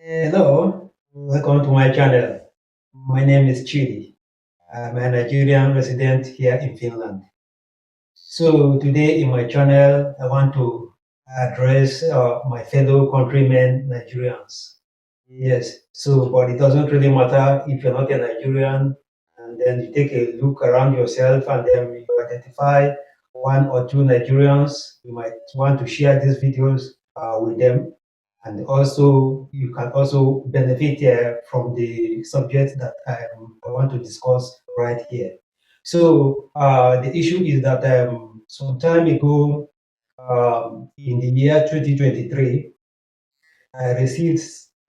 Hello, welcome to my channel. My name is Chidi. I'm a Nigerian resident here in Finland. So today in my channel, I want to address my fellow countrymen, Nigerians. Yes, so but it doesn't really matter if you're not a Nigerian, and then you take a look around yourself and then you identify one or two Nigerians. You might want to share these videos with them, and also you can also benefit from the subject that I want to discuss right here. So the issue is that some time ago, in the year 2023, I received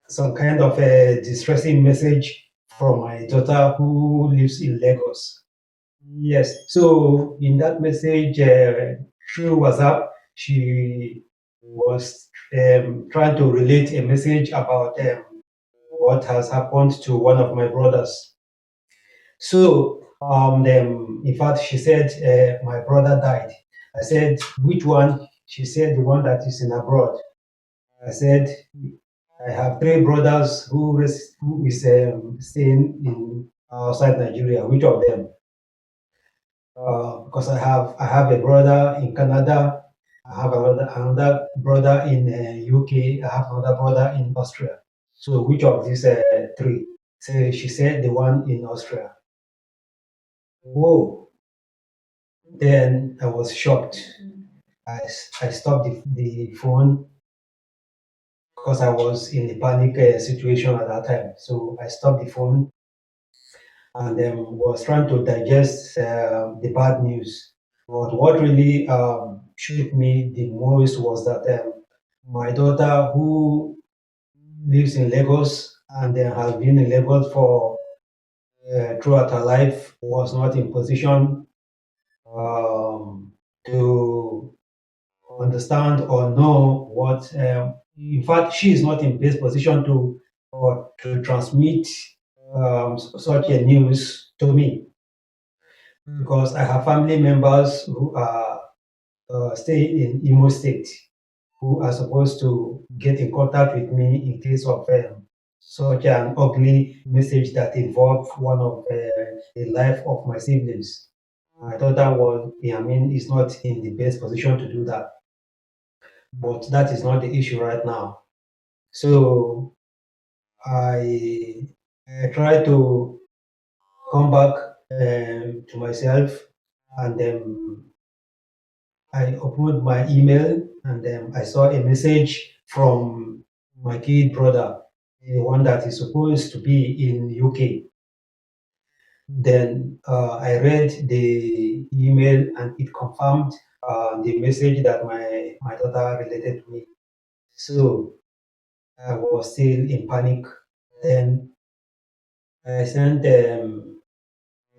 some kind of a distressing message from my daughter who lives in Lagos. Yes, so in that message through WhatsApp, she was trying to relate a message about what has happened to one of my brothers. So, in fact, she said my brother died. I said, which one? She said the one that is in abroad. I said, I have three brothers who is staying in outside Nigeria. Which of them? Because I have a brother in Canada, I have another brother in UK, I have another brother in Austria. So which of these three? So she said the one in Austria. Whoa! Then I was shocked. I stopped the phone because I was in a panic situation at that time. So I stopped the phone and was trying to digest the bad news. But what really shook me the most was that my daughter, who lives in Lagos and has been in Lagos for throughout her life, was not in position to understand or know what. In fact, she is not in best position to transmit such a news to me because I have family members who are staying in Imo State who are supposed to get in contact with me in case of such an ugly message that involved one of the life of my siblings. I thought that was, I mean, is not in the best position to do that, but that is not the issue right now. So I, I try to come back to myself and I opened my email and I saw a message from my kid brother, the one that is supposed to be in UK. Then I read the email and it confirmed the message that my daughter related to me. So I was still in panic. Then I sent a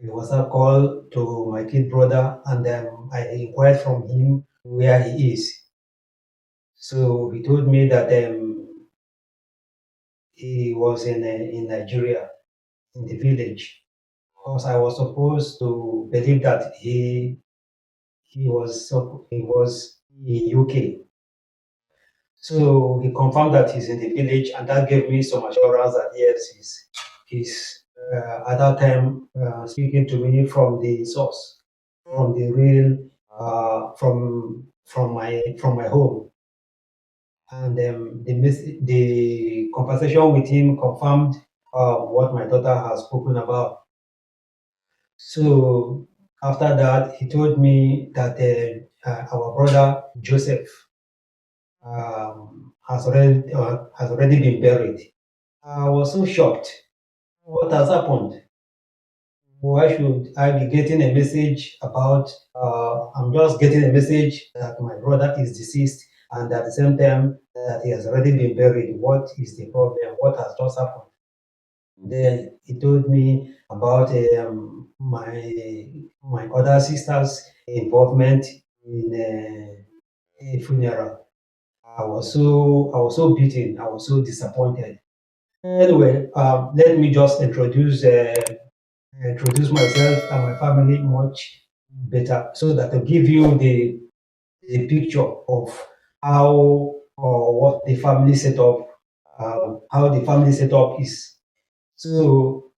WhatsApp call to my kid brother and I inquired from him where he is. So he told me that he was in Nigeria, in the village, because I was supposed to believe that he was in UK. So he confirmed that he's in the village, and that gave me some assurance that yes, he's at that time speaking to me from the source, from the real, from my home. And the conversation with him confirmed what my daughter has spoken about. So after that, he told me that our brother Joseph has already been buried. I was so shocked. What has happened? Why should I be getting a message about? I'm just getting a message that my brother is deceased, and at the same time that he has already been buried. What is the problem? What has just happened? Then he told me about my other sister's involvement in a funeral. I was so beaten. I was so disappointed. Anyway, let me just introduce myself and my family much better, so that to give you a picture of how or what the family setup, how the family setup is. So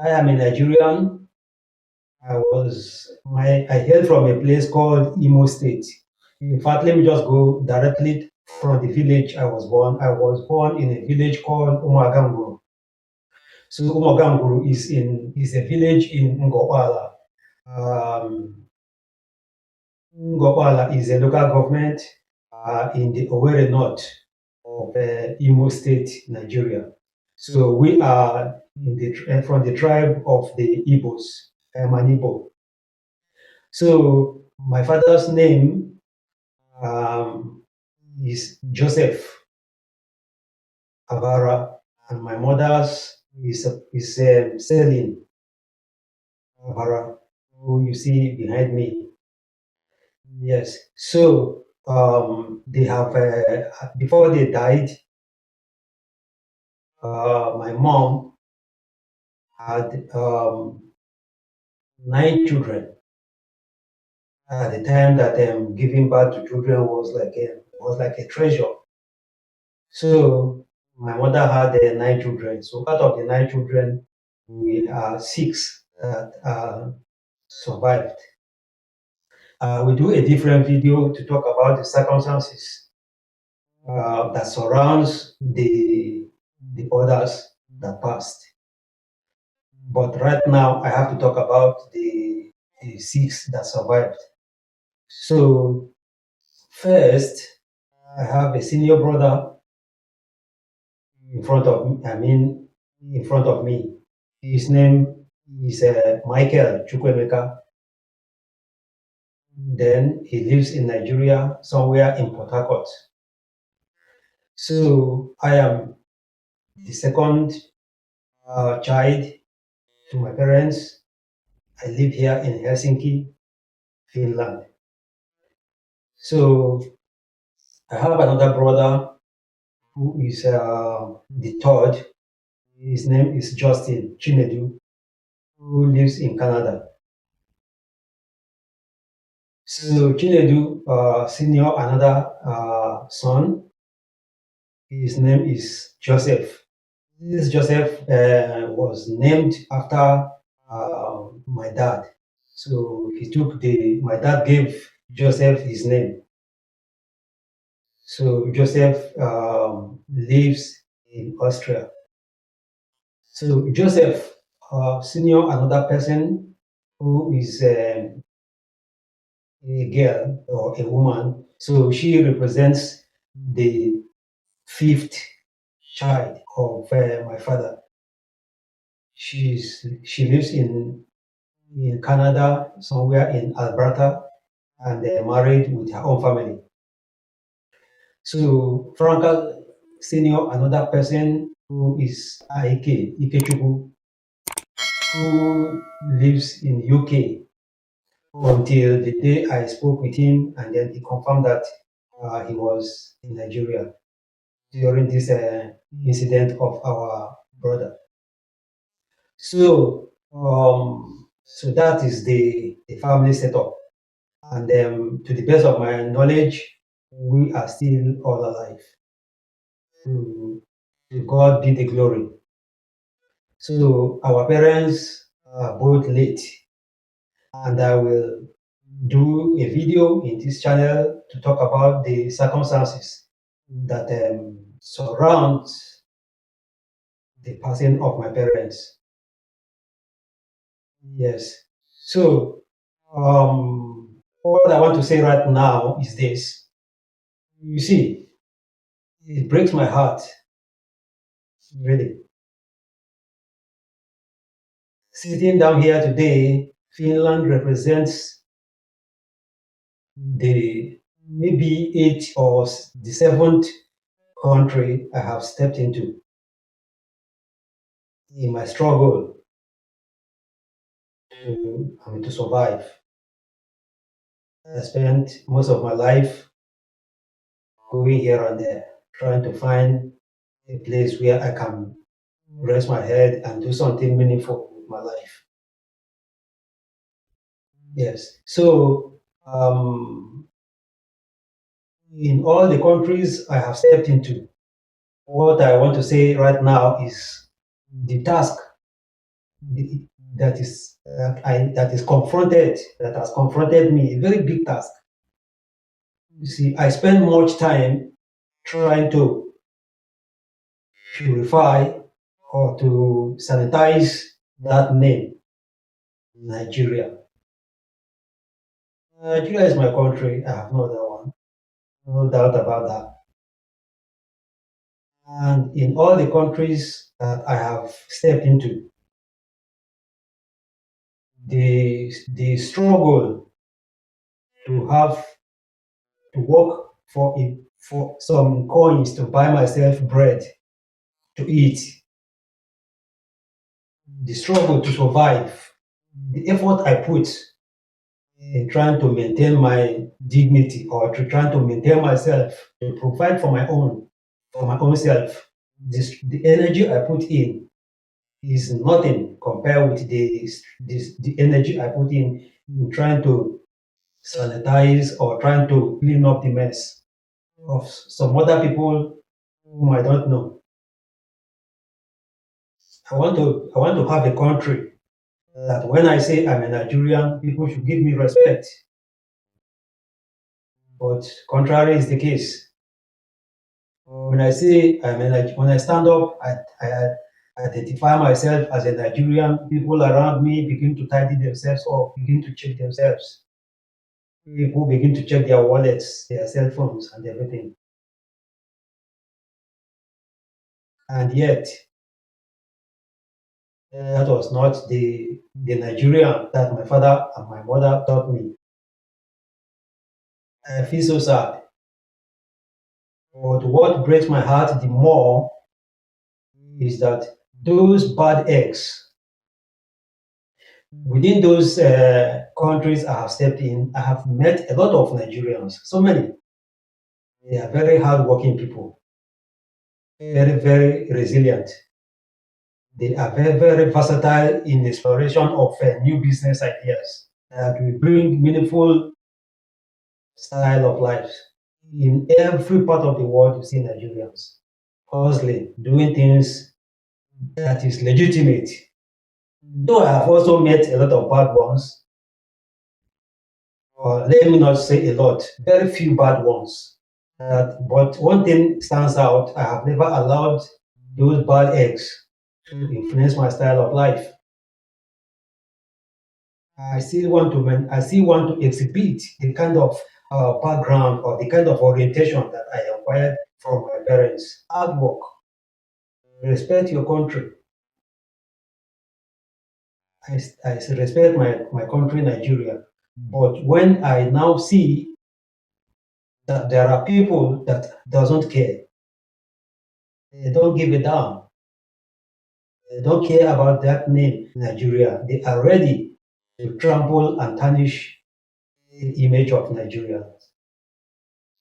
I am a Nigerian. I hail from a place called Imo State. In fact, let me just go directly from the village I was born. I was born in a village called Umaganguru. So Umaganguru is a village in Ngopala. Um, Ngopala is a local government in the Owerri North of Imo State, Nigeria. So we are from the tribe of the Igbos. I'm an Igbo. So my father's name is Joseph Avara, and my mother's is Celine Avara, who you see behind me. Yes. So they have before they died, my mom had 9 children. At the time that giving birth to children was like a treasure. So my mother had 9 children. So out of the 9 children, we are 6 that survived. We do a different video to talk about the circumstances that surrounds the others that passed. But right now, I have to talk about the 6 that survived. So first, I have a senior brother in front of me. His name is Michael Chukwemeka. Then he lives in Nigeria, somewhere in Port Harcourt. So I am the second child to my parents. I live here in Helsinki, Finland. So I have another brother who is the third. His name is Justin Chinedu, who lives in Canada. So Chinedu, senior, another son, his name is Joseph. This Joseph was named after my dad. So my dad gave Joseph his name. So Joseph lives in Austria. So Joseph, senior, another person who is a girl or a woman. So she represents the 5th child of my father. She lives in Canada, somewhere in Alberta, and married with her own family. So Franca Senior, another person who is Ikechukwu, who lives in UK until the day I spoke with him, and then he confirmed that he was in Nigeria during this incident of our brother. So, so that is the family setup, and to the best of my knowledge, we are still all alive. To God be the glory. So our parents are both late, and I will do a video in this channel to talk about the circumstances that surround the passing of my parents. Yes. So what I want to say right now is this. You see, it breaks my heart, really. Sitting down here today, Finland represents the maybe 8th or the 7th country I have stepped into in my struggle to survive. I spent most of my life going here and there, trying to find a place where I can rest my head and do something meaningful with my life. Yes. So Um, in all the countries I have stepped into, what I want to say right now is the task that that has confronted me, a very big task. You see, I spend much time trying to purify or to sanitize that name, Nigeria. Nigeria is my country. I have no other one, no doubt about that. And in all the countries that I have stepped into, the struggle to have to work for some coins to buy myself bread to eat, the struggle to survive, the effort I put in trying to maintain my dignity or to trying to maintain myself, to provide for my own self, the energy I put in is nothing compared with the energy I put in trying to sanitize or trying to clean up the mess of some other people whom I don't know. I want to have a country that when I say I'm a Nigerian, people should give me respect. But contrary is the case. When I say when I stand up, I identify myself as a Nigerian, people around me begin to tidy themselves up, begin to check themselves. People begin to check their wallets, their cell phones, and everything. And yet, that was not the Nigerian that my father and my mother taught me. I feel so sad. But what breaks my heart the more is that those bad eggs within those countries I have stepped in, I have met a lot of Nigerians, so many. They are very hardworking people, very, very resilient. They are very, very versatile in the exploration of new business ideas that will bring meaningful style of life. In every part of the world, you see Nigerians hustling, doing things that is legitimate. Though I have also met a lot of bad ones, or let me not say a lot, very few bad ones. But one thing stands out, I have never allowed those bad eggs to influence my style of life. I still want to exhibit the kind of background or the kind of orientation that I acquired from my parents. Hard work, respect your country. I respect my country, Nigeria. But when I now see that there are people that doesn't care, they don't give a damn, they don't care about that name, Nigeria. They are ready to trample and tarnish the image of Nigeria.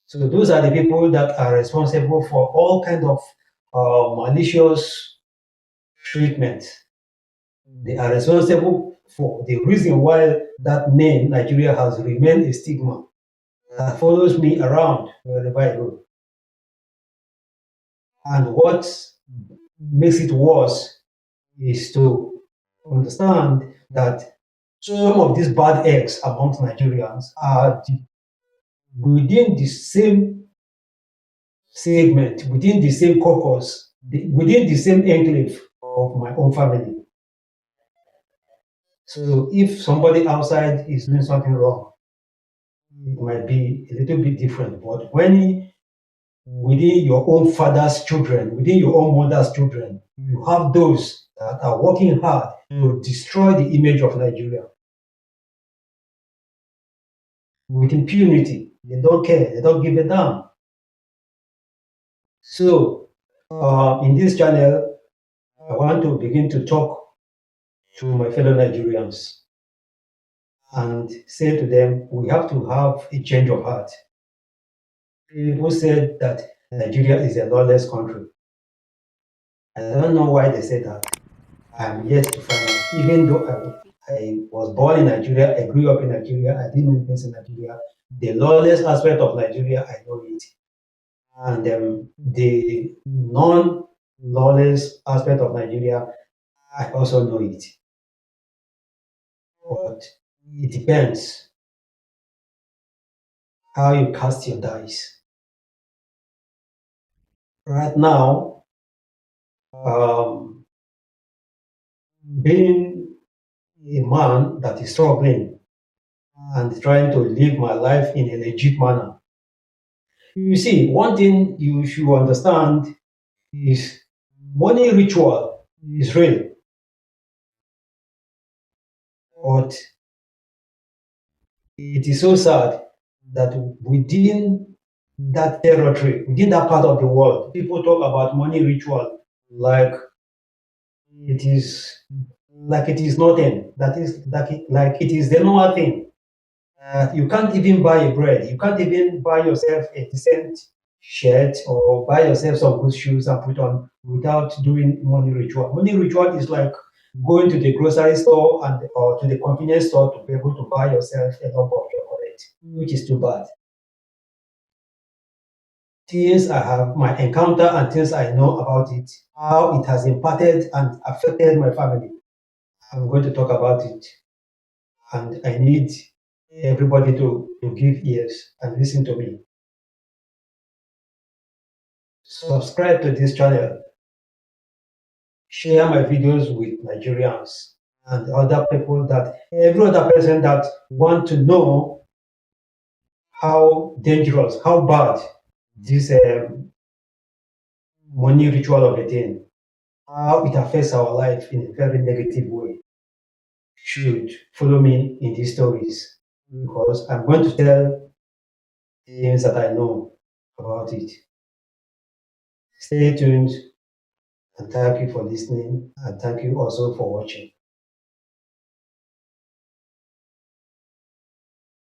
So those are the people that are responsible for all kind of malicious treatment. They are responsible for the reason why that name Nigeria has remained a stigma that follows me around wherever I go. And what makes it worse is to understand that some of these bad eggs amongst Nigerians are within the same segment, within the same caucus, within the same enclave of my own family. So if somebody outside is doing something wrong, it might be a little bit different. But when within your own father's children, within your own mother's children, you have those that are working hard to destroy the image of Nigeria with impunity. They don't care, they don't give a damn. So, in this channel, I want to begin to talk to my fellow Nigerians and say to them, we have to have a change of heart. People said that Nigeria is a lawless country. I don't know why they say that. I'm yet to find out, even though I was born in Nigeria, I grew up in Nigeria, I did many things in Nigeria. The lawless aspect of Nigeria, I know it. And the non-lawless aspect of Nigeria, I also know it. But it depends how you cast your dice. Right now, um, being a man that is struggling and trying to live my life in a legit manner. You see, one thing you should understand is money ritual is real, but it is so sad that within that territory, within that part of the world, people talk about money ritual like it is nothing. That is like it is the normal thing. You can't even buy a bread. You can't even buy yourself a decent shirt or buy yourself some good shoes and put on without doing money ritual. Money ritual is like going to the grocery store and or to the convenience store to be able to buy yourself a lump of chocolate, which is too bad. Things I have my encounter and things I know about it, how it has impacted and affected my family. I'm going to talk about it, and I need everybody to give ears and listen to me. Subscribe to this channel, share my videos with Nigerians and other people that every other person that want to know how dangerous, how bad this money ritual of a thing, how it affects our life in a very negative way, should follow me in these stories because I'm going to tell things that I know about it. Stay tuned and thank you for listening and thank you also for watching.